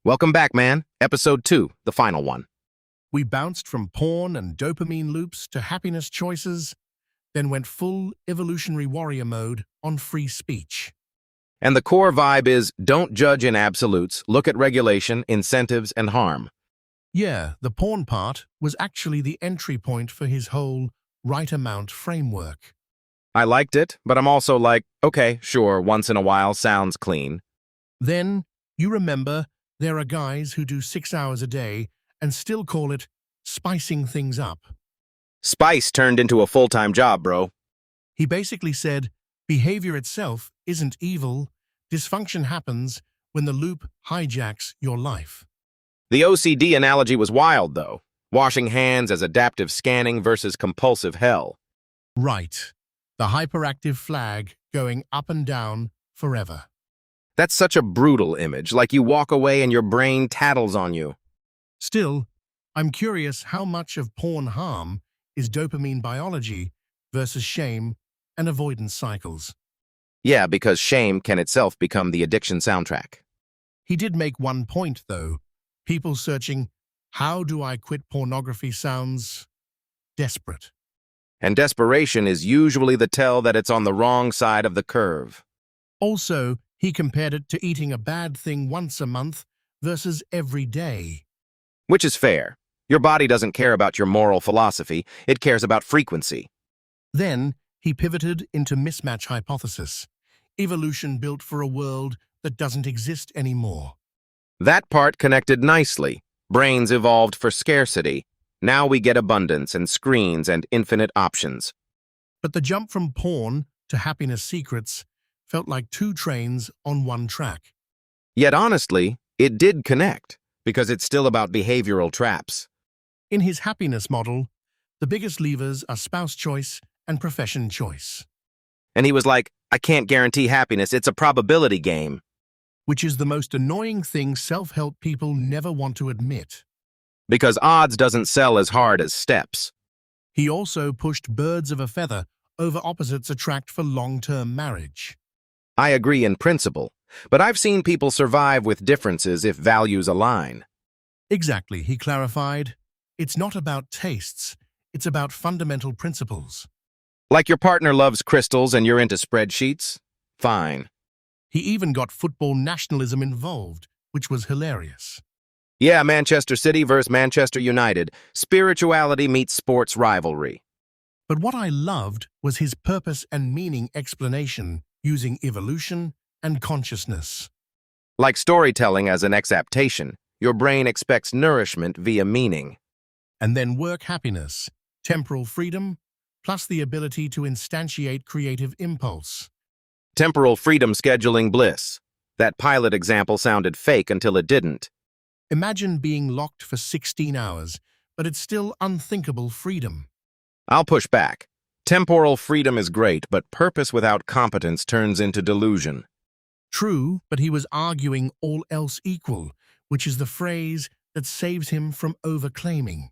Welcome back, man. Episode 2, the final one. We bounced from porn and dopamine loops to happiness choices, then went full evolutionary warrior mode on free speech. And the core vibe is don't judge in absolutes, look at regulation, incentives, and harm. Yeah, the porn part was actually the entry point for his whole right amount framework. I liked it, but I'm also like, okay, sure, once in a while sounds clean. Then, you remember, there are guys who do 6 hours a day and still call it spicing things up. Spice turned into a full-time job, bro. He basically said, behavior itself isn't evil, dysfunction happens when the loop hijacks your life. The OCD analogy was wild, though. Washing hands as adaptive scanning versus compulsive hell. Right. The hyperactive flag going up and down forever. That's such a brutal image, like you walk away and your brain tattles on you. Still, I'm curious how much of porn harm is dopamine biology versus shame and avoidance cycles. Yeah, because shame can itself become the addiction soundtrack. He did make one point, though. People searching, how do I quit pornography sounds desperate. And desperation is usually the tell that it's on the wrong side of the curve. Also, he compared it to eating a bad thing once a month versus every day. Which is fair. Your body doesn't care about your moral philosophy, it cares about frequency. Then, he pivoted into mismatch hypothesis. Evolution built for a world that doesn't exist anymore. That part connected nicely. Brains evolved for scarcity. Now we get abundance and screens and infinite options. But the jump from porn to happiness secrets felt like two trains on one track. Yet honestly, it did connect, because it's still about behavioral traps. In his happiness model, the biggest levers are spouse choice and profession choice. And he was like, I can't guarantee happiness, it's a probability game. Which is the most annoying thing self-help people never want to admit. Because odds doesn't sell as hard as steps. He also pushed birds of a feather over opposites attract for long-term marriage. I agree in principle, but I've seen people survive with differences if values align. Exactly, he clarified. It's not about tastes, it's about fundamental principles. Like your partner loves crystals and you're into spreadsheets? Fine. He even got football nationalism involved, which was hilarious. Yeah, Manchester City versus Manchester United. Spirituality meets sports rivalry. But what I loved was his purpose and meaning explanation using evolution and consciousness. Like storytelling as an exaptation, your brain expects nourishment via meaning. And then work happiness, temporal freedom, plus the ability to instantiate creative impulse. Temporal freedom scheduling bliss. That pilot example sounded fake until it didn't. Imagine being locked for 16 hours, but it's still unthinkable freedom. I'll push back. Temporal freedom is great, but purpose without competence turns into delusion. True, but he was arguing all else equal, which is the phrase that saves him from overclaiming.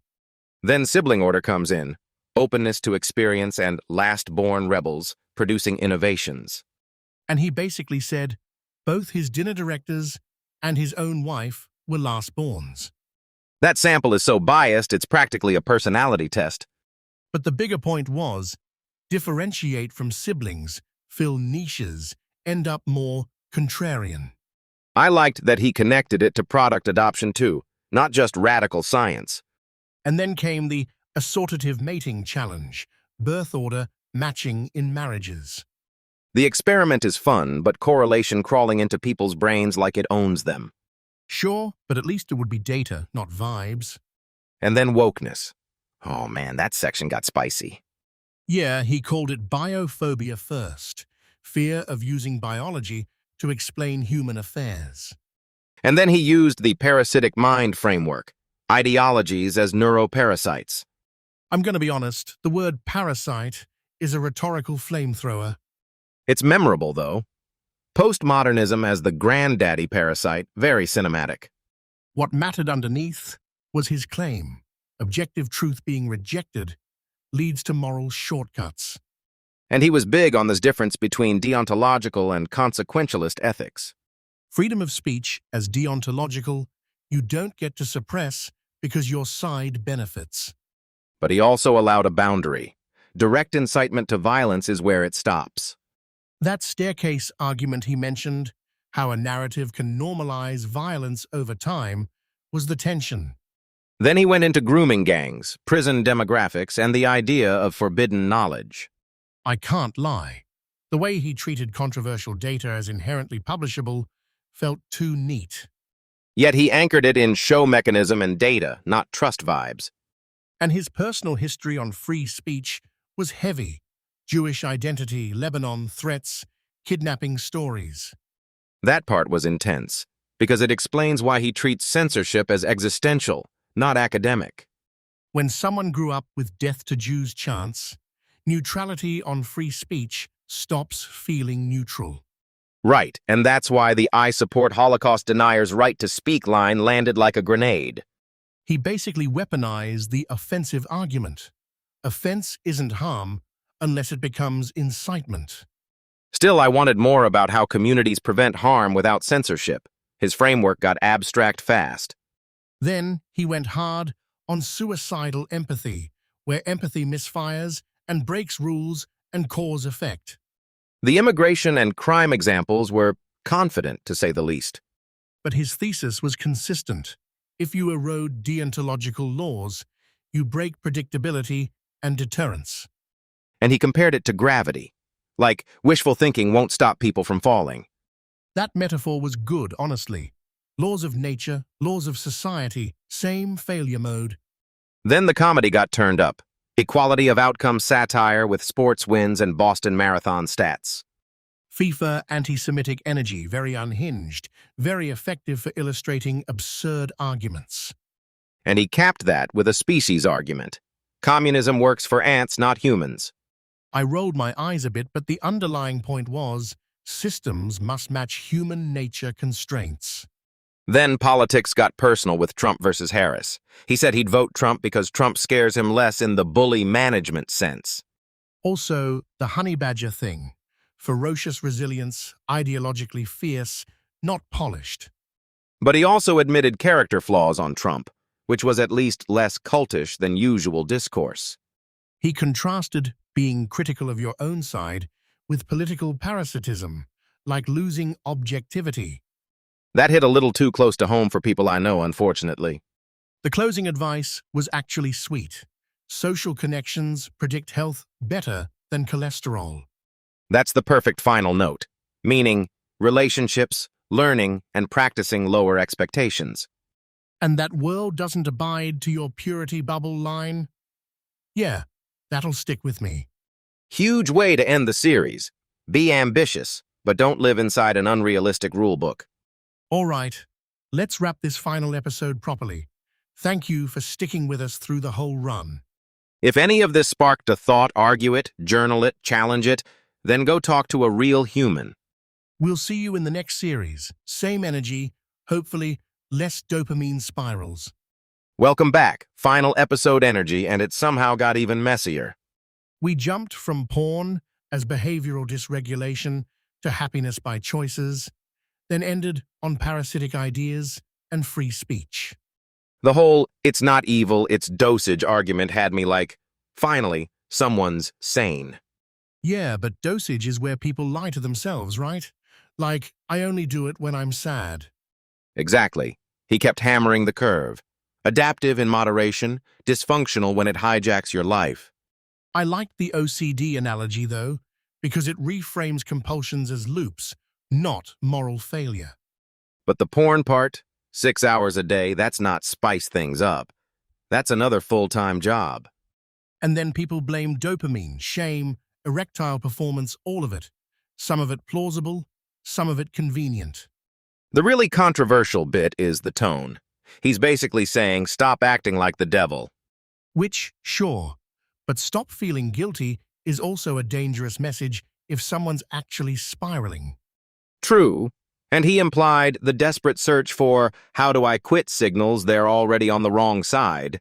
Then sibling order comes in. Openness to experience and last-born rebels producing innovations. And he basically said both his dinner directors and his own wife were last-borns. That sample is so biased, it's practically a personality test. But the bigger point was, differentiate from siblings, fill niches, end up more contrarian. I liked that he connected it to product adoption too, not just radical science. And then came the assortative mating challenge, birth order matching in marriages. The experiment is fun, but correlation crawling into people's brains like it owns them. Sure, but at least it would be data, not vibes. And then wokeness. Oh man, that section got spicy. Yeah, he called it biophobia first, fear of using biology to explain human affairs. And then he used the parasitic mind framework, ideologies as neuroparasites. I'm going to be honest, the word parasite is a rhetorical flamethrower. It's memorable, though. Postmodernism as the granddaddy parasite, very cinematic. What mattered underneath was his claim. Objective truth being rejected leads to moral shortcuts. And he was big on this difference between deontological and consequentialist ethics. Freedom of speech as deontological You don't get to suppress because your side benefits. But he also allowed a boundary. Direct incitement to violence is where it stops. That staircase argument he mentioned, how a narrative can normalize violence over time, was the tension. Then he went into grooming gangs, prison demographics, and the idea of forbidden knowledge. I can't lie. The way he treated controversial data as inherently publishable felt too neat. Yet he anchored it in show mechanism and data, not trust vibes. And his personal history on free speech was heavy. Jewish identity, Lebanon threats, kidnapping stories. That part was intense, because it explains why he treats censorship as existential, not academic. When someone grew up with death to Jews chants, neutrality on free speech stops feeling neutral. Right, and that's why the "I support Holocaust deniers' right to speak" line landed like a grenade. He basically weaponized the offensive argument. Offense isn't harm unless it becomes incitement. Still, I wanted more about how communities prevent harm without censorship. His framework got abstract fast. Then he went hard on suicidal empathy, where empathy misfires and breaks rules and cause effect. The immigration and crime examples were confident, to say the least. But his thesis was consistent. If you erode deontological laws, you break predictability and deterrence. And he compared it to gravity. Like, wishful thinking won't stop people from falling. That metaphor was good, honestly. Laws of nature, laws of society, same failure mode. Then the comedy got turned up. Equality of outcome satire with sports wins and Boston Marathon stats. FIFA anti-Semitic energy, very unhinged, very effective for illustrating absurd arguments. And he capped that with a species argument. Communism works for ants, not humans. I rolled my eyes a bit, but the underlying point was systems must match human nature constraints. Then politics got personal with Trump versus Harris. He said he'd vote Trump because Trump scares him less in the bully management sense. Also, the honey badger thing. Ferocious resilience, ideologically fierce, not polished. But he also admitted character flaws on Trump, which was at least less cultish than usual discourse. He contrasted being critical of your own side with political parasitism, like losing objectivity. That hit a little too close to home for people I know, unfortunately. The closing advice was actually sweet. Social connections predict health better than cholesterol. That's the perfect final note, meaning relationships, learning, and practicing lower expectations. And that world doesn't abide to your purity bubble line? Yeah, that'll stick with me. Huge way to end the series. Be ambitious, but don't live inside an unrealistic rulebook. All right, let's wrap this final episode properly. Thank you for sticking with us through the whole run. If any of this sparked a thought, argue it, journal it, challenge it, then go talk to a real human. We'll see you in the next series. Same energy, hopefully less dopamine spirals. Welcome back. Final episode energy, and it somehow got even messier. We jumped from porn as behavioral dysregulation to happiness by choices, then ended on parasitic ideas and free speech. The whole "it's not evil, it's dosage" argument had me like, finally, someone's sane. Yeah, but dosage is where people lie to themselves, right? Like, I only do it when I'm sad. Exactly. He kept hammering the curve. Adaptive in moderation, dysfunctional when it hijacks your life. I liked the OCD analogy, though, because it reframes compulsions as loops, not moral failure. But the porn part, 6 hours a day, that's not spice things up. That's another full-time job. And then people blame dopamine, shame, erectile performance, all of it. Some of it plausible, some of it convenient. The really controversial bit is the tone. He's basically saying, stop acting like the devil. Which, sure, but stop feeling guilty is also a dangerous message if someone's actually spiraling. True, and he implied the desperate search for "how do I quit" signals they're already on the wrong side.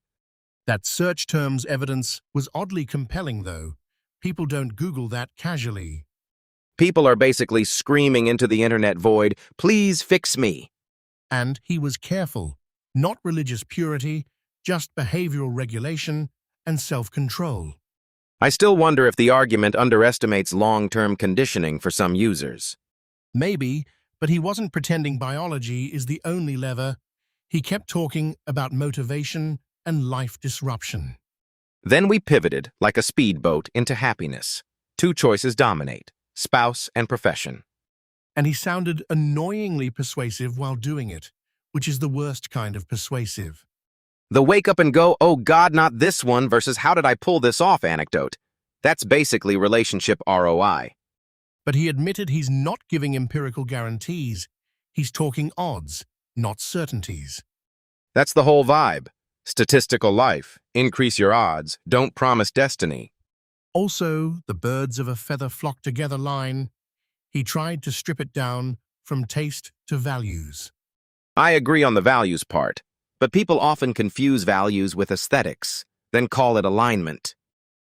That search terms evidence was oddly compelling, though. People don't Google that casually. People are basically screaming into the internet void, "Please fix me." And he was careful. Not religious purity, just behavioral regulation and self-control. I still wonder if the argument underestimates long-term conditioning for some users. Maybe, but he wasn't pretending biology is the only lever. He kept talking about motivation and life disruption. Then we pivoted, like a speedboat, into happiness. Two choices dominate: spouse and profession. And he sounded annoyingly persuasive while doing it, which is the worst kind of persuasive. The wake up and go, "Oh God, not this one," versus "how did I pull this off" anecdote. That's basically relationship ROI. But he admitted he's not giving empirical guarantees. He's talking odds, not certainties. That's the whole vibe. Statistical life. Increase your odds. Don't promise destiny. Also, the birds of a feather flock together line. He tried to strip it down from taste to values. I agree on the values part, but people often confuse values with aesthetics, then call it alignment.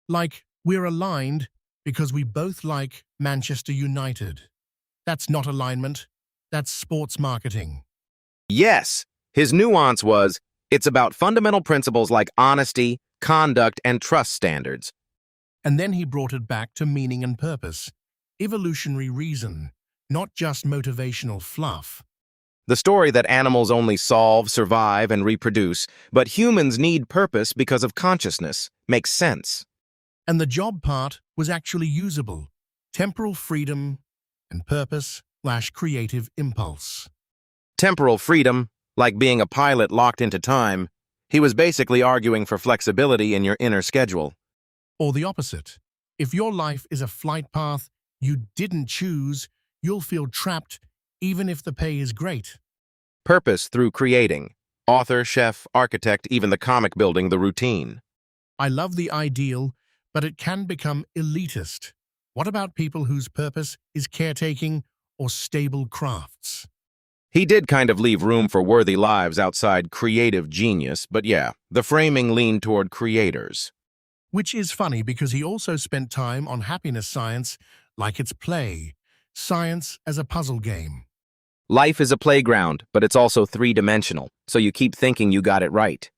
Like, we're aligned because we both like Manchester United. That's not alignment. That's sports marketing. Yes, his nuance was, it's about fundamental principles like honesty, conduct, and trust standards. And then he brought it back to meaning and purpose. Evolutionary reason, not just motivational fluff. The story that animals only solve, survive, and reproduce, but humans need purpose because of consciousness, makes sense. And the job part was actually usable. Temporal freedom and purpose/creative impulse. Temporal freedom, like being a pilot locked into time, he was basically arguing for flexibility in your inner schedule. Or the opposite. If your life is a flight path you didn't choose, you'll feel trapped even if the pay is great. Purpose through creating. Author, chef, architect, even the comic building, the routine. I love the ideal, but it can become elitist. What about people whose purpose is caretaking or stable crafts? He did kind of leave room for worthy lives outside creative genius, but yeah, the framing leaned toward creators. Which is funny because he also spent time on happiness science like it's play, science as a puzzle game. Life is a playground, but it's also three-dimensional, so you keep thinking you got it right.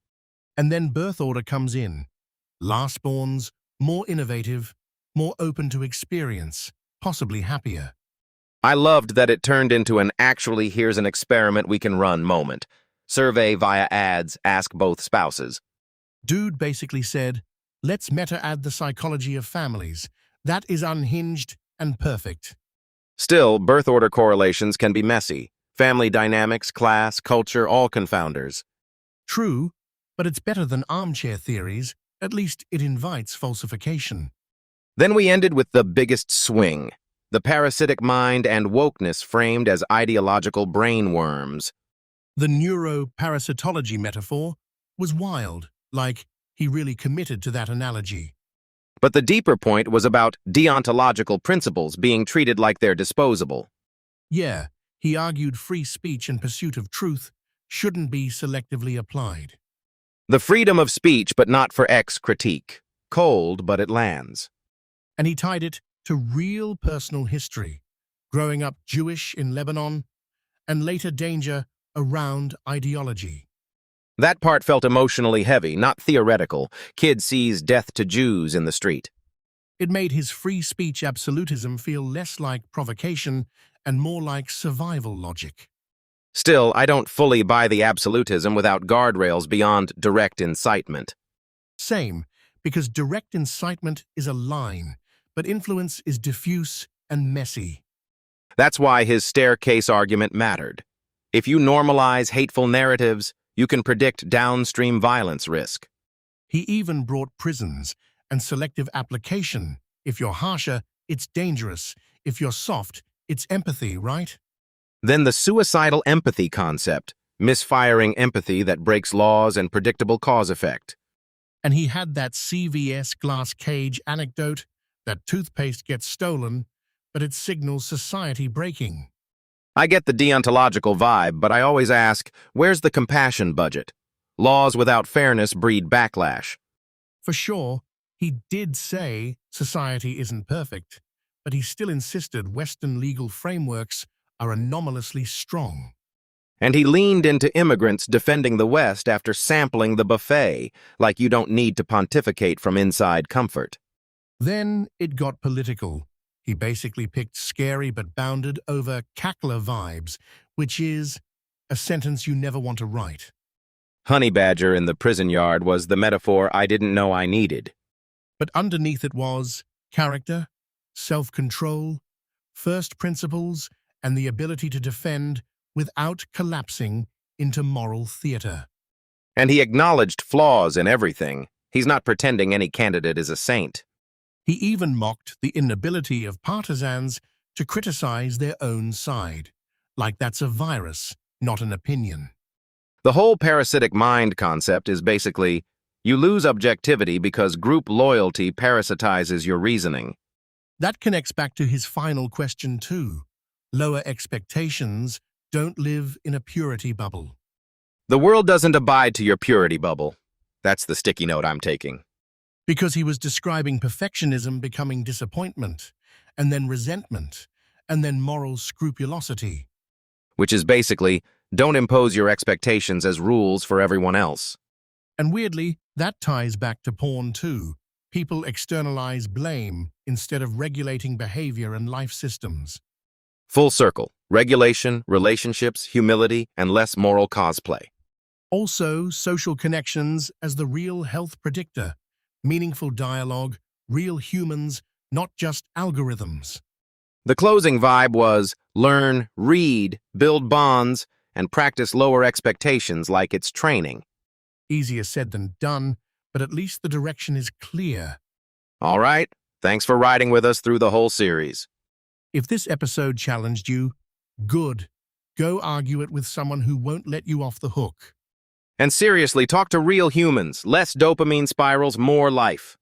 And then birth order comes in. Lastborns, more innovative, more open to experience, possibly happier. I loved that it turned into an actually here's an experiment we can run moment. Survey via ads, ask both spouses. Dude basically said, let's meta-add the psychology of families. That is unhinged and perfect. Still, birth order correlations can be messy. Family dynamics, class, culture, all confounders. True, but it's better than armchair theories. At least it invites falsification. Then we ended with the biggest swing. The parasitic mind and wokeness framed as ideological brain worms. The neuroparasitology metaphor was wild, like he really committed to that analogy. But the deeper point was about deontological principles being treated like they're disposable. Yeah, he argued free speech and pursuit of truth shouldn't be selectively applied. The freedom of speech, but not for X critique. Cold, but it lands. And he tied it to real personal history, growing up Jewish in Lebanon, and later danger around ideology. That part felt emotionally heavy, not theoretical. Kid sees death to Jews in the street. It made his free speech absolutism feel less like provocation and more like survival logic. Still, I don't fully buy the absolutism without guardrails beyond direct incitement. Same, because direct incitement is a line, but influence is diffuse and messy. That's why his staircase argument mattered. If you normalize hateful narratives, you can predict downstream violence risk. He even brought prisons and selective application. If you're harsher, it's dangerous. If you're soft, it's empathy, right? Then the suicidal empathy concept, misfiring empathy that breaks laws and predictable cause-effect. And he had that CVS glass cage anecdote that toothpaste gets stolen, but it signals society breaking. I get the deontological vibe, but I always ask, where's the compassion budget? Laws without fairness breed backlash. For sure, he did say society isn't perfect, but he still insisted Western legal frameworks are anomalously strong. And he leaned into immigrants defending the West after sampling the buffet, like you don't need to pontificate from inside comfort. Then it got political. He basically picked scary but bounded over cackler vibes, which is a sentence you never want to write. Honey badger in the prison yard was the metaphor I didn't know I needed. But underneath it was character, self-control, first principles, and the ability to defend without collapsing into moral theater. And he acknowledged flaws in everything. He's not pretending any candidate is a saint. He even mocked the inability of partisans to criticize their own side, like that's a virus, not an opinion. The whole parasitic mind concept is basically, you lose objectivity because group loyalty parasitizes your reasoning. That connects back to his final question too. Lower expectations don't live in a purity bubble. The world doesn't abide to your purity bubble. That's the sticky note I'm taking. Because he was describing perfectionism becoming disappointment, and then resentment, and then moral scrupulosity. Which is basically, don't impose your expectations as rules for everyone else. And weirdly, that ties back to porn too. People externalize blame instead of regulating behavior and life systems. Full circle. Regulation, relationships, humility, and less moral cosplay. Also, social connections as the real health predictor. Meaningful dialogue, real humans, not just algorithms. The closing vibe was learn, read, build bonds, and practice lower expectations like it's training. Easier said than done, but at least the direction is clear. All right, thanks for riding with us through the whole series. If this episode challenged you, good. Go argue it with someone who won't let you off the hook. And seriously, talk to real humans. Less dopamine spirals, more life.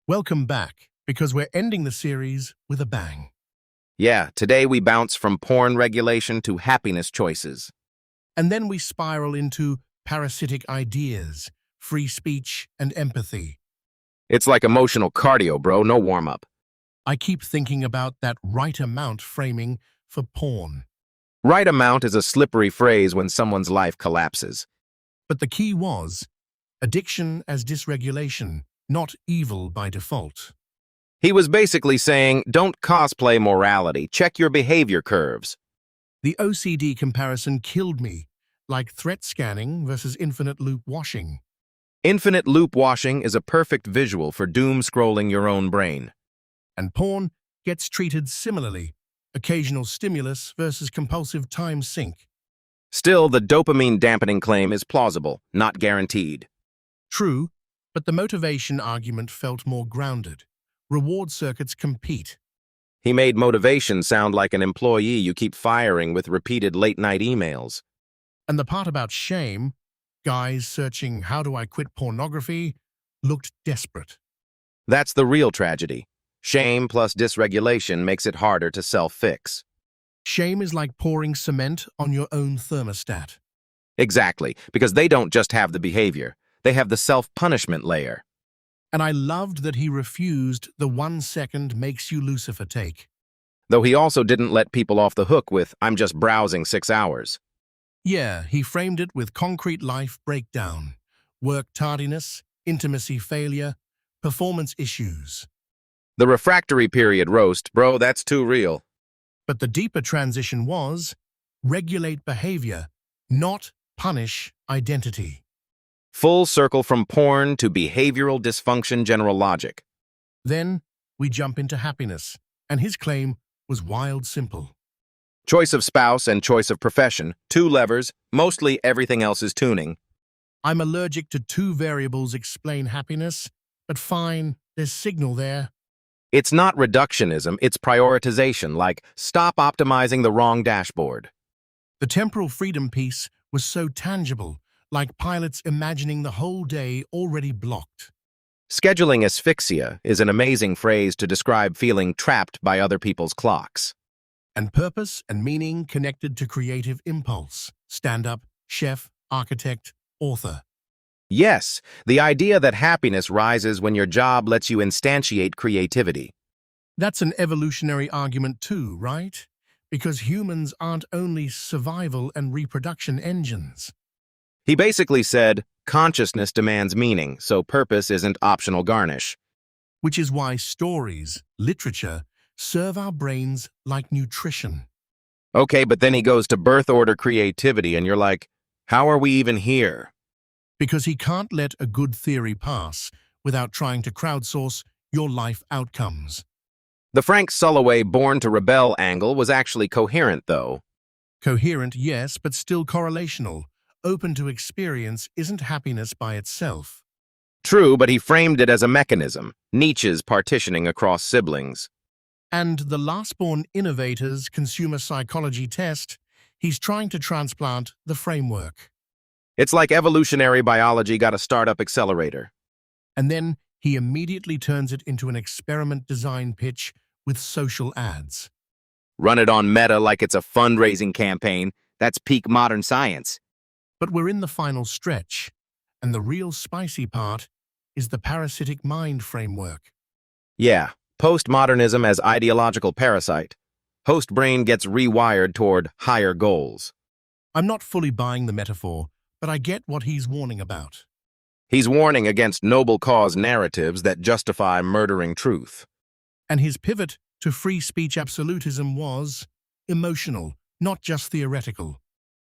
Welcome back, because we're ending the series with a bang. Yeah, today we bounce from porn regulation to happiness choices. And then we spiral into parasitic ideas, free speech, and empathy. It's like emotional cardio, bro, no warm-up. I keep thinking about that right amount framing for porn. Right amount is a slippery phrase when someone's life collapses. But the key was addiction as dysregulation, not evil by default. He was basically saying, don't cosplay morality, check your behavior curves. The OCD comparison killed me, like threat scanning versus infinite loop washing. Infinite loop washing is a perfect visual for doom scrolling your own brain. And porn gets treated similarly, occasional stimulus versus compulsive time sink. Still, the dopamine dampening claim is plausible, not guaranteed. True, but the motivation argument felt more grounded. Reward circuits compete. He made motivation sound like an employee you keep firing with repeated late-night emails. And the part about shame, guys searching how do I quit pornography, looked desperate. That's the real tragedy. Shame plus dysregulation makes it harder to self-fix. Shame is like pouring cement on your own thermostat. Exactly, because they don't just have the behavior, they have the self-punishment layer. And I loved that he refused the 1 second makes you Lucifer take. Though he also didn't let people off the hook with, I'm just browsing 6 hours. Yeah, he framed it with concrete life breakdown, work tardiness, intimacy failure, performance issues. The refractory period roast, bro, that's too real. But the deeper transition was regulate behavior, not punish identity. Full circle from porn to behavioral dysfunction general logic. Then we jump into happiness, and his claim was wild simple. Choice of spouse and choice of profession, 2 levers, mostly everything else is tuning. I'm allergic to 2 variables explain happiness, but fine, there's signal there. It's not reductionism, it's prioritization, like stop optimizing the wrong dashboard. The temporal freedom piece was so tangible, like pilots imagining the whole day already blocked. Scheduling asphyxia is an amazing phrase to describe feeling trapped by other people's clocks. And purpose and meaning connected to creative impulse, stand-up, chef, architect, author. Yes, the idea that happiness rises when your job lets you instantiate creativity. That's an evolutionary argument too, right? because humans aren't only survival and reproduction engines. He basically said, consciousness demands meaning, so purpose isn't optional garnish. Which is why stories, literature, serve our brains like nutrition. Okay, but then he goes to birth order creativity, and you're like, how are we even here? Because he can't let a good theory pass without trying to crowdsource your life outcomes. The Frank Sulloway Born to Rebel angle was actually coherent, though. Coherent, yes, but still correlational. Open to experience isn't happiness by itself. True, but he framed it as a mechanism, Nietzsche's partitioning across siblings. And the last-born innovator's consumer psychology test, he's trying to transplant the framework. It's like evolutionary biology got a startup accelerator. And then he immediately turns it into an experiment design pitch with social ads. Run it on Meta like it's a fundraising campaign. That's peak modern science. But we're in the final stretch, and the real spicy part is the parasitic mind framework. Yeah, postmodernism as ideological parasite. Host brain gets rewired toward higher goals. I'm not fully buying the metaphor, but I get what he's warning about. He's warning against noble cause narratives that justify murdering truth. And his pivot to free speech absolutism was emotional, not just theoretical.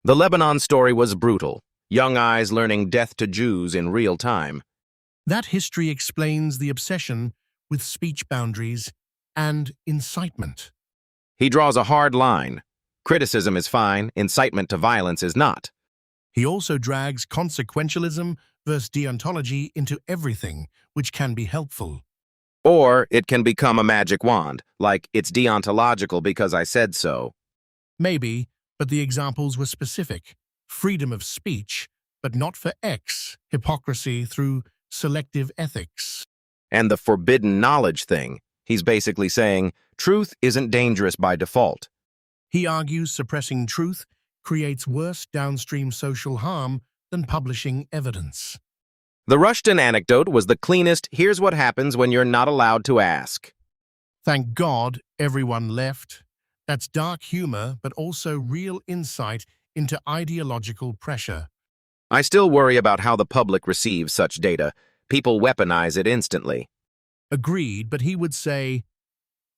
The Lebanon story was brutal. Young eyes learning death to Jews in real time. That history explains the obsession with speech boundaries and incitement. He draws a hard line. Criticism is fine, incitement to violence is not. He also drags consequentialism versus deontology into everything, which can be helpful. Or it can become a magic wand, like it's deontological because I said so. Maybe, but the examples were specific. Freedom of speech, but not for X, hypocrisy through selective ethics. And the forbidden knowledge thing, he's basically saying, truth isn't dangerous by default. He argues suppressing truth creates worse downstream social harm than publishing evidence. The Rushton anecdote was the cleanest, here's what happens when you're not allowed to ask. Thank God everyone left. That's dark humor, but also real insight into ideological pressure. I still worry about how the public receives such data. People weaponize it instantly. Agreed, but he would say,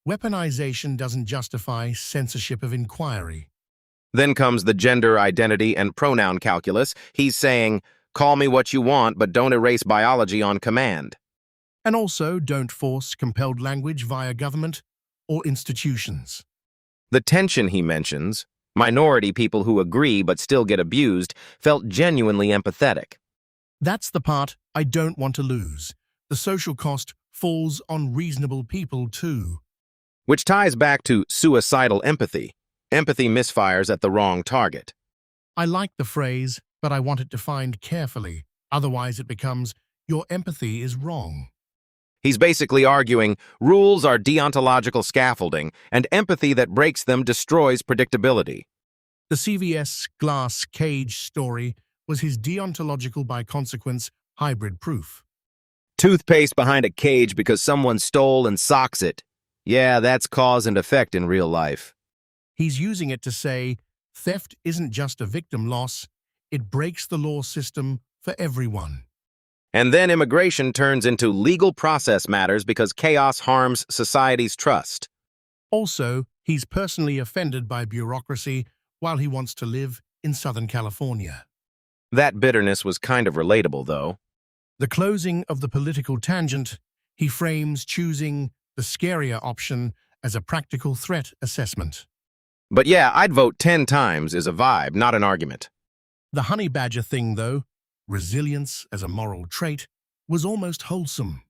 weaponization doesn't justify censorship of inquiry. Then comes the gender identity and pronoun calculus. He's saying, call me what you want, but don't erase biology on command. And also, don't force compelled language via government or institutions. The tension he mentions, minority people who agree but still get abused, felt genuinely empathetic. That's the part I don't want to lose. The social cost falls on reasonable people too. Which ties back to suicidal empathy. Empathy misfires at the wrong target. I like the phrase, but I want it defined carefully. Otherwise it becomes, your empathy is wrong. He's basically arguing rules are deontological scaffolding, and empathy that breaks them destroys predictability. The CVS glass cage story was his deontological by consequence hybrid proof. Toothpaste behind a cage because someone stole and socks it. Yeah, that's cause and effect in real life. He's using it to say, theft isn't just a victim loss, it breaks the law system for everyone. And then immigration turns into legal process matters because chaos harms society's trust. Also, he's personally offended by bureaucracy while he wants to live in Southern California. That bitterness was kind of relatable, though. The closing of the political tangent, he frames choosing the scarier option as a practical threat assessment. But yeah, I'd vote 10 times is a vibe, not an argument. The honey badger thing, though, resilience as a moral trait, was almost wholesome.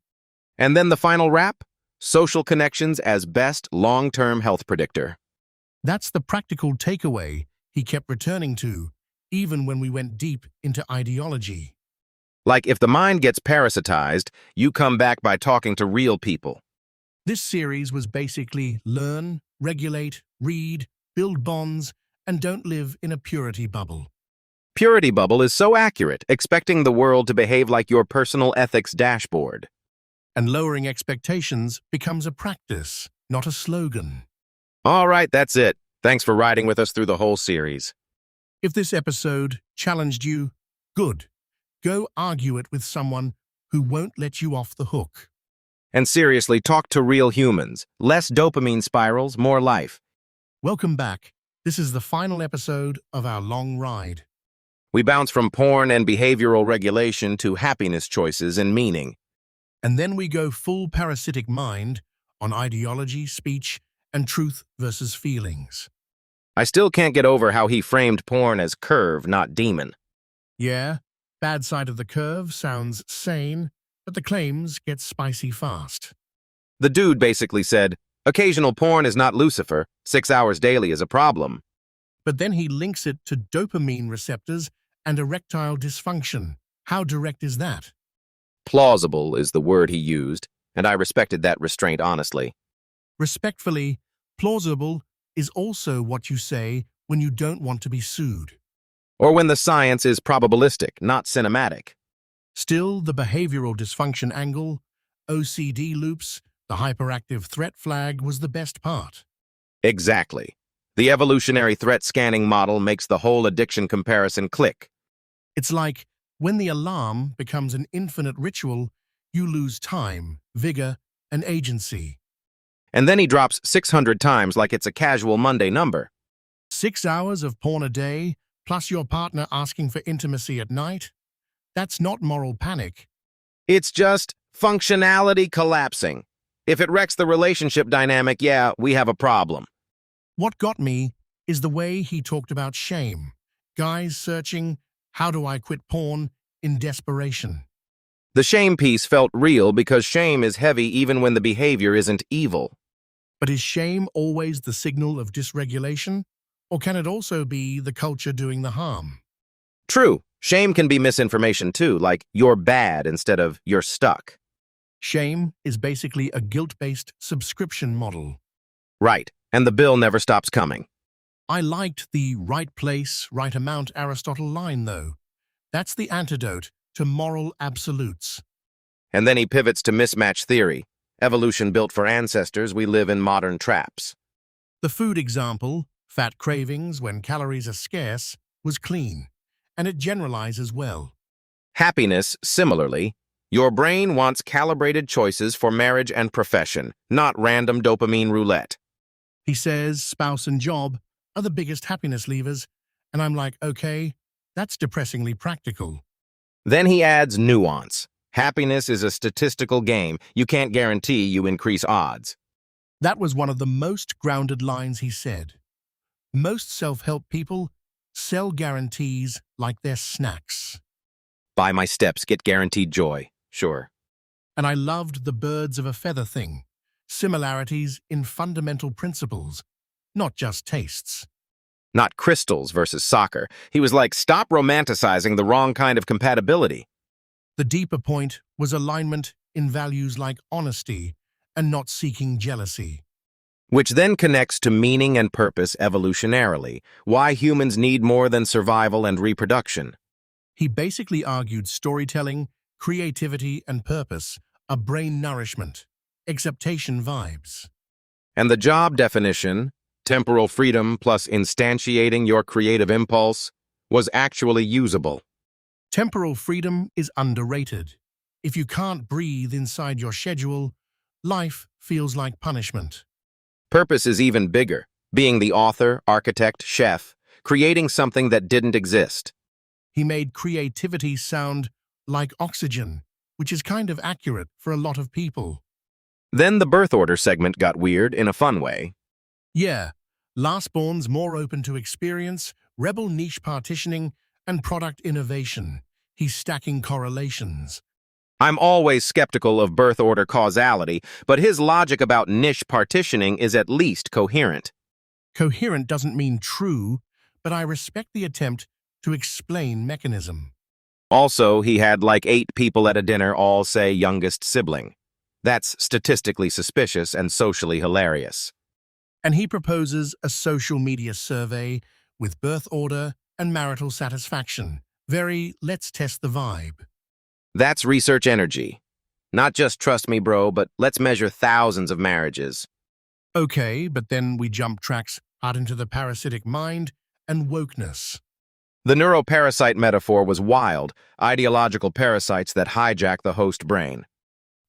And then the final wrap? Social connections as best long-term health predictor. That's the practical takeaway he kept returning to, even when we went deep into ideology. Like if the mind gets parasitized, you come back by talking to real people. This series was basically learn, regulate, read, build bonds, and don't live in a purity bubble. Purity bubble is so accurate, expecting the world to behave like your personal ethics dashboard. And lowering expectations becomes a practice, not a slogan. All right, that's it. Thanks for riding with us through the whole series. If this episode challenged you, good. Go argue it with someone who won't let you off the hook. And seriously, talk to real humans. Less dopamine spirals, more life. Welcome back. This is the final episode of our long ride. We bounce from porn and behavioral regulation to happiness choices and meaning. And then we go full parasitic mind on ideology, speech, and truth versus feelings. I still can't get over how he framed porn as curve, not demon. Yeah, bad side of the curve sounds sane, but the claims get spicy fast. The dude basically said, occasional porn is not Lucifer, 6 hours daily is a problem. But then he links it to dopamine receptors and erectile dysfunction. How direct is that? Plausible is the word he used, and I respected that restraint honestly. Respectfully, plausible is also what you say when you don't want to be sued. Or when the science is probabilistic, not cinematic. Still, the behavioral dysfunction angle, OCD loops, the hyperactive threat flag was the best part. Exactly. The evolutionary threat scanning model makes the whole addiction comparison click. It's like when the alarm becomes an infinite ritual, you lose time, vigor, and agency. And then he drops 600 times like it's a casual Monday number. 6 hours of porn a day, plus your partner asking for intimacy at night? That's not moral panic. It's just functionality collapsing. If it wrecks the relationship dynamic, yeah, we have a problem. What got me is the way he talked about shame. Guys searching, how do I quit porn, in desperation. The shame piece felt real because shame is heavy even when the behavior isn't evil. But is shame always the signal of dysregulation? Or can it also be the culture doing the harm? True, shame can be misinformation too, like you're bad instead of you're stuck. Shame is basically a guilt-based subscription model. Right, and the bill never stops coming. I liked the right place, right amount Aristotle line, though. That's the antidote to moral absolutes. And then he pivots to mismatch theory. Evolution built for ancestors, we live in modern traps. The food example, fat cravings when calories are scarce, was clean, and it generalizes well. Happiness, similarly. Your brain wants calibrated choices for marriage and profession, not random dopamine roulette. He says spouse and job are the biggest happiness levers, and I'm like, okay, that's depressingly practical. Then he adds nuance. Happiness is a statistical game. You can't guarantee you increase odds. That was one of the most grounded lines he said. Most self-help people sell guarantees like they're snacks. Buy my steps, get guaranteed joy. Sure. And I loved the birds of a feather thing. Similarities in fundamental principles, not just tastes. Not crystals versus soccer. He was like, stop romanticizing the wrong kind of compatibility. The deeper point was alignment in values like honesty and not seeking jealousy. Which then connects to meaning and purpose evolutionarily, why humans need more than survival and reproduction. He basically argued storytelling, creativity, and purpose are brain nourishment, acceptation vibes. And the job definition, temporal freedom plus instantiating your creative impulse, was actually usable. Temporal freedom is underrated. If you can't breathe inside your schedule, life feels like punishment. Purpose is even bigger, being the author, architect, chef, creating something that didn't exist. He made creativity sound like oxygen, which is kind of accurate for a lot of people. Then the birth order segment got weird in a fun way. Yeah, lastborn's more open to experience, rebel niche partitioning, and product innovation. He's stacking correlations. I'm always skeptical of birth order causality, but his logic about niche partitioning is at least coherent. Coherent doesn't mean true, but I respect the attempt to explain mechanism. Also, he had like 8 people at a dinner all say youngest sibling. That's statistically suspicious and socially hilarious. And he proposes a social media survey with birth order and marital satisfaction. Very let's test the vibe. That's research energy. Not just trust me, bro, but let's measure thousands of marriages. Okay, but then we jump tracks out into the parasitic mind and wokeness. The neuroparasite metaphor was wild, ideological parasites that hijack the host brain.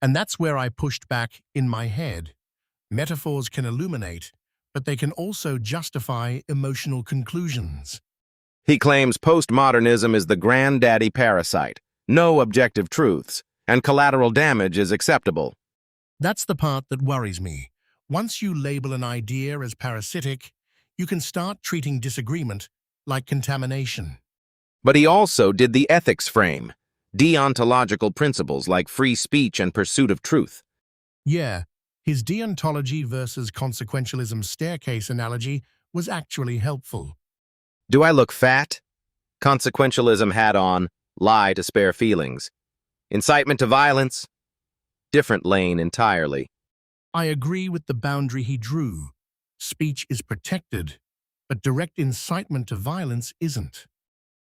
And that's where I pushed back in my head. Metaphors can illuminate, but they can also justify emotional conclusions. He claims postmodernism is the granddaddy parasite, no objective truths, and collateral damage is acceptable. That's the part that worries me. Once you label an idea as parasitic, you can start treating disagreement like contamination. But he also did the ethics frame, deontological principles like free speech and pursuit of truth. Yeah, his deontology versus consequentialism staircase analogy was actually helpful. Do I look fat? Consequentialism hat on, lie to spare feelings. Incitement to violence? Different lane entirely. I agree with the boundary he drew. Speech is protected, but direct incitement to violence isn't.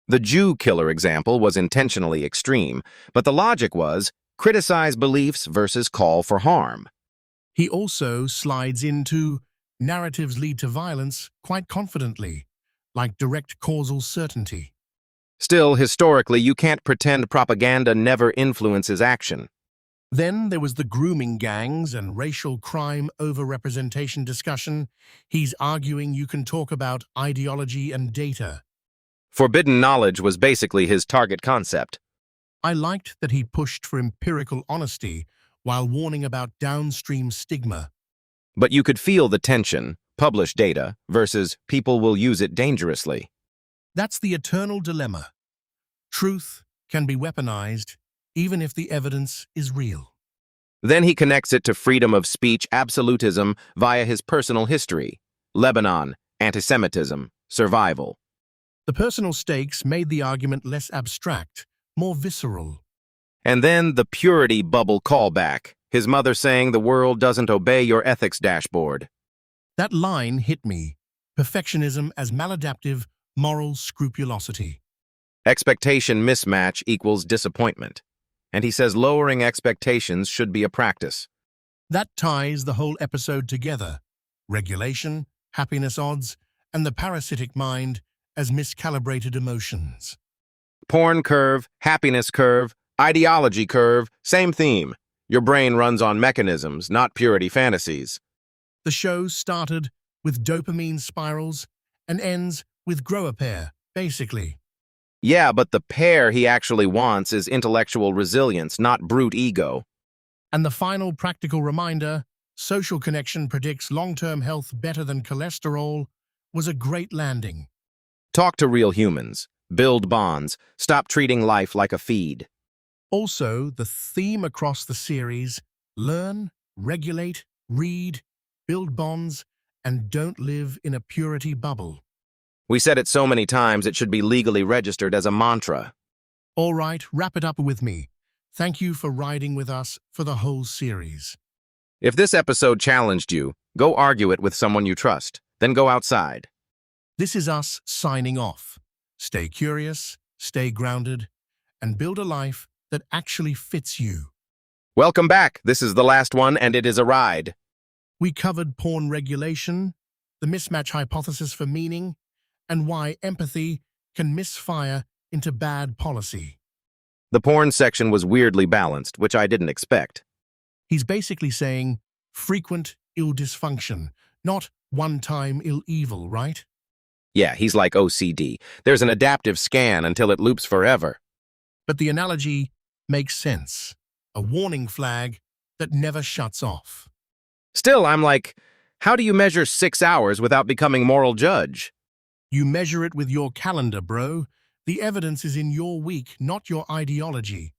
The Jew killer example was intentionally extreme, but the logic was criticize beliefs versus call for harm. He also slides into narratives lead to violence quite confidently, like direct causal certainty. Still, historically, you can't pretend propaganda never influences action. Then there was the grooming gangs and racial crime overrepresentation discussion. He's arguing you can talk about ideology and data. Forbidden knowledge was basically his target concept. I liked that he pushed for empirical honesty while warning about downstream stigma. But you could feel the tension, publish data versus people will use it dangerously. That's the eternal dilemma. Truth can be weaponized, even if the evidence is real. Then he connects it to freedom of speech absolutism via his personal history. Lebanon, antisemitism, survival. The personal stakes made the argument less abstract, more visceral. And then the purity bubble callback, his mother saying the world doesn't obey your ethics dashboard. That line hit me. Perfectionism as maladaptive, moral scrupulosity. Expectation mismatch equals disappointment. And he says lowering expectations should be a practice. That ties the whole episode together. Regulation, happiness odds, and the parasitic mind as miscalibrated emotions. Porn curve, happiness curve, ideology curve, same theme. Your brain runs on mechanisms, not purity fantasies. The show started with dopamine spirals and ends with grow a pair, basically. Yeah, but the pair he actually wants is intellectual resilience, not brute ego. And the final practical reminder, social connection predicts long-term health better than cholesterol, was a great landing. Talk to real humans. Build bonds. Stop treating life like a feed. Also, the theme across the series, learn, regulate, read, build bonds, and don't live in a purity bubble. We said it so many times it should be legally registered as a mantra. All right, wrap it up with me. Thank you for riding with us for the whole series. If this episode challenged you, go argue it with someone you trust. Then go outside. This is us signing off. Stay curious, stay grounded, and build a life that actually fits you. Welcome back. This is the last one, and it is a ride. We covered porn regulation, the mismatch hypothesis for meaning, and why empathy can misfire into bad policy. The porn section was weirdly balanced, which I didn't expect. He's basically saying frequent ill dysfunction, not one-time ill evil, right? Yeah, he's like OCD. There's an adaptive scan until it loops forever. But the analogy makes sense. A warning flag that never shuts off. Still, I'm like, how do you measure 6 hours without becoming moral judge? You measure it with your calendar, bro. The evidence is in your week, not your ideology.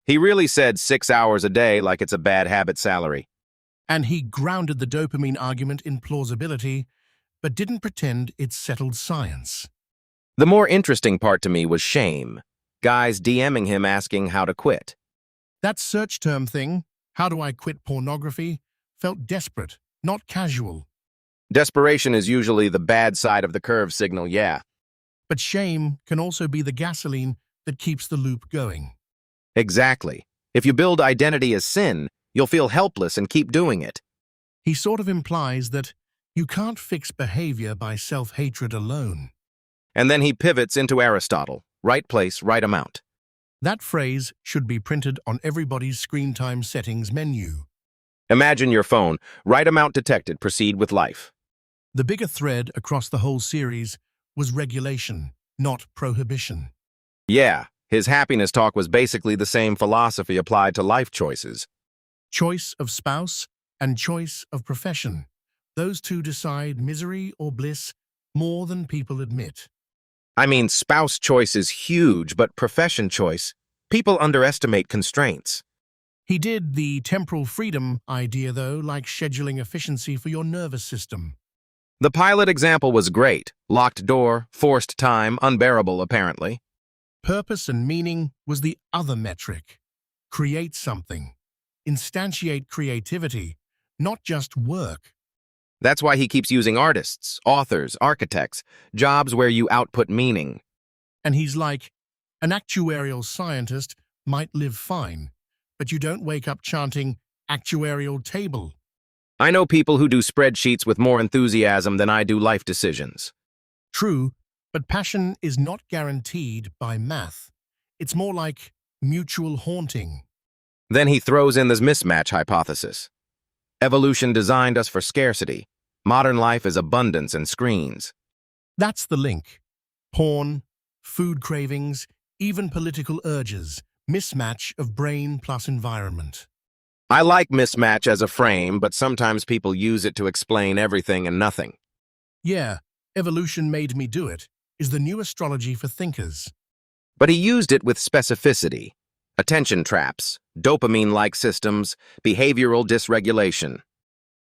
He really said 6 hours a day like it's a bad habit salary. And he grounded the dopamine argument in plausibility, but didn't pretend it's settled science. The more interesting part to me was shame. Guys DMing him asking how to quit. That search term thing, how do I quit pornography, felt desperate, not casual. Desperation is usually the bad side of the curve signal, yeah. But shame can also be the gasoline that keeps the loop going. Exactly. If you build identity as sin, you'll feel helpless and keep doing it. He sort of implies that You can't fix behavior by self-hatred alone. And then he pivots into Aristotle. Right place, right amount. That phrase should be printed on everybody's screen time settings menu. Imagine your phone. Right amount detected. Proceed with life. The bigger thread across the whole series was regulation, not prohibition. Yeah, his happiness talk was basically the same philosophy applied to life choices. Choice of spouse and choice of profession. Those two decide misery or bliss more than people admit. I mean, spouse choice is huge, but profession choice, people underestimate constraints. He did the temporal freedom idea, though, like scheduling efficiency for your nervous system. The pilot example was great. Locked door, forced time, unbearable apparently. Purpose and meaning was the other metric. Create something. Instantiate creativity, not just work. That's why he keeps using artists, authors, architects, jobs where you output meaning. And he's like, an actuarial scientist might live fine, but you don't wake up chanting actuarial table. I know people who do spreadsheets with more enthusiasm than I do life decisions. True, but passion is not guaranteed by math. It's more like mutual haunting. Then he throws in this mismatch hypothesis. Evolution designed us for scarcity. Modern life is abundance and screens. That's the link. Porn, food cravings, even political urges, mismatch of brain plus environment. I like mismatch as a frame, but sometimes people use it to explain everything and nothing. Yeah, evolution made me do it is the new astrology for thinkers. But he used it with specificity. Attention traps, dopamine-like systems, behavioral dysregulation.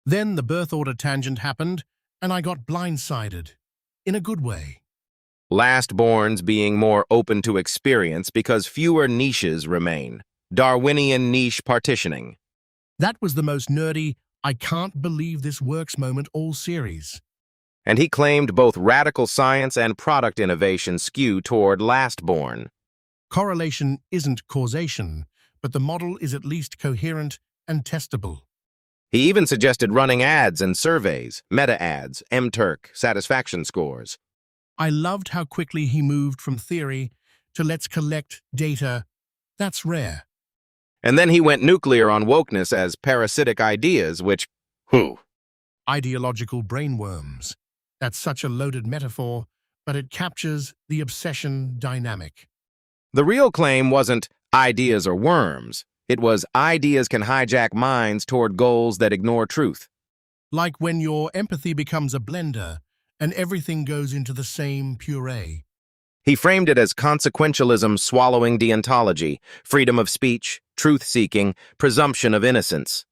Then the birth order tangent happened, and I got blindsided. In a good way. Lastborns being more open to experience because fewer niches remain. Darwinian niche partitioning. That was the most nerdy, I can't believe this works moment all series. And he claimed both radical science and product innovation skew toward lastborn. Correlation isn't causation, but the model is at least coherent and testable. He even suggested running ads and surveys, meta-ads, MTurk, satisfaction scores. I loved how quickly he moved from theory to let's collect data. That's rare. And then he went nuclear on wokeness as parasitic ideas, which, Ideological brainworms. That's such a loaded metaphor, but it captures the obsession dynamic. The real claim wasn't ideas are worms. It was ideas can hijack minds toward goals that ignore truth. Like when your empathy becomes a blender and everything goes into the same puree. He framed it as consequentialism swallowing deontology, freedom of speech, truth-seeking, presumption of innocence.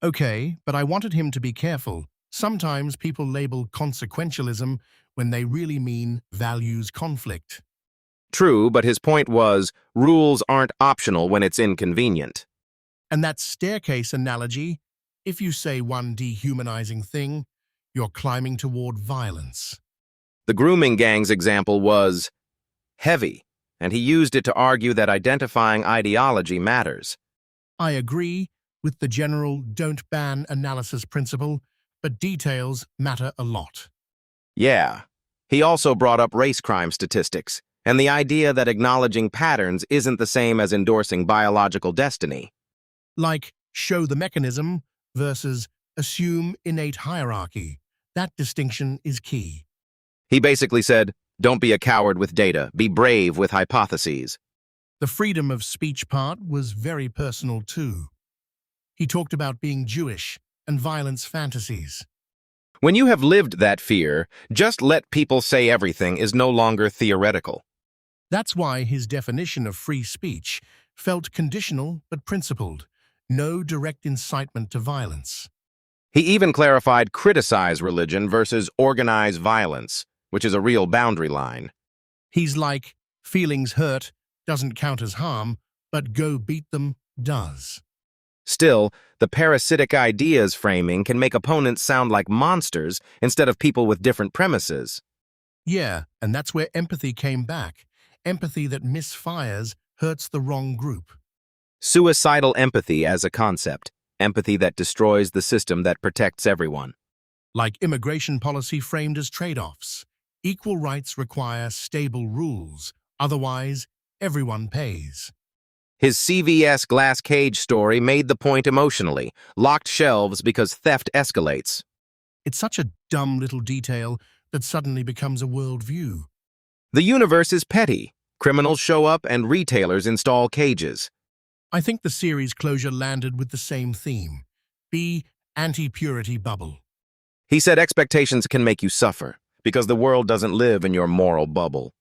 Okay, but I wanted him to be careful. Sometimes people label consequentialism when they really mean values conflict. True, but his point was, rules aren't optional when it's inconvenient. And that staircase analogy, if you say one dehumanizing thing, you're climbing toward violence. The grooming gang's example was heavy, and he used it to argue that identifying ideology matters. I agree with the general don't ban analysis principle, but details matter a lot. Yeah. He also brought up race crime statistics, and the idea that acknowledging patterns isn't the same as endorsing biological destiny. Like show the mechanism versus assume innate hierarchy. That distinction is key. He basically said, don't be a coward with data, be brave with hypotheses. The freedom of speech part was very personal too. He talked about being Jewish and violence fantasies. When you have lived that fear, just let people say everything is no longer theoretical. That's why his definition of free speech felt conditional but principled. No direct incitement to violence. He even clarified criticize religion versus organize violence, which is a real boundary line. He's like, feelings hurt doesn't count as harm, but go beat them does. Still, the parasitic ideas framing can make opponents sound like monsters instead of people with different premises. Yeah, and that's where empathy came back. Empathy that misfires hurts the wrong group. Suicidal empathy as a concept, empathy that destroys the system that protects everyone. like immigration policy framed as trade-offs. Equal rights require stable rules, otherwise everyone pays. His CVS glass cage story made the point emotionally. Locked shelves because theft escalates. It's such a dumb little detail that suddenly becomes a worldview. The universe is petty. Criminals show up and retailers install cages. I think the series closure landed with the same theme. Be anti-purity bubble. He said expectations can make you suffer because the world doesn't live in your moral bubble.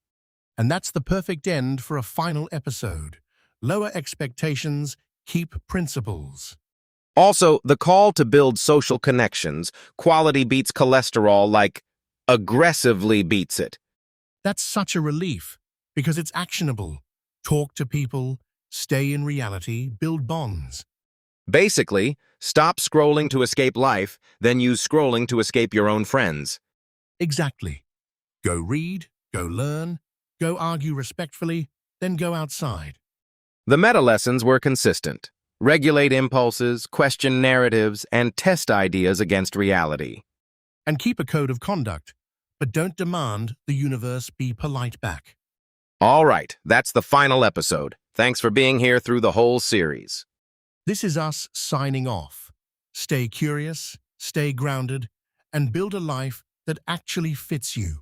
And that's the perfect end for a final episode. Lower expectations, keep principles. Also, the call to build social connections, quality beats cholesterol like aggressively beats it. That's such a relief because it's actionable. Talk to people, stay in reality, build bonds. Basically, stop scrolling to escape life, then use scrolling to escape your own friends. Exactly. Go read, go learn, go argue respectfully, then go outside. The meta lessons were consistent. Regulate impulses, question narratives, and test ideas against reality. And keep a code of conduct, but don't demand the universe be polite back. All right, that's the final episode. Thanks for being here through the whole series. This is us signing off. Stay curious, stay grounded, and build a life that actually fits you.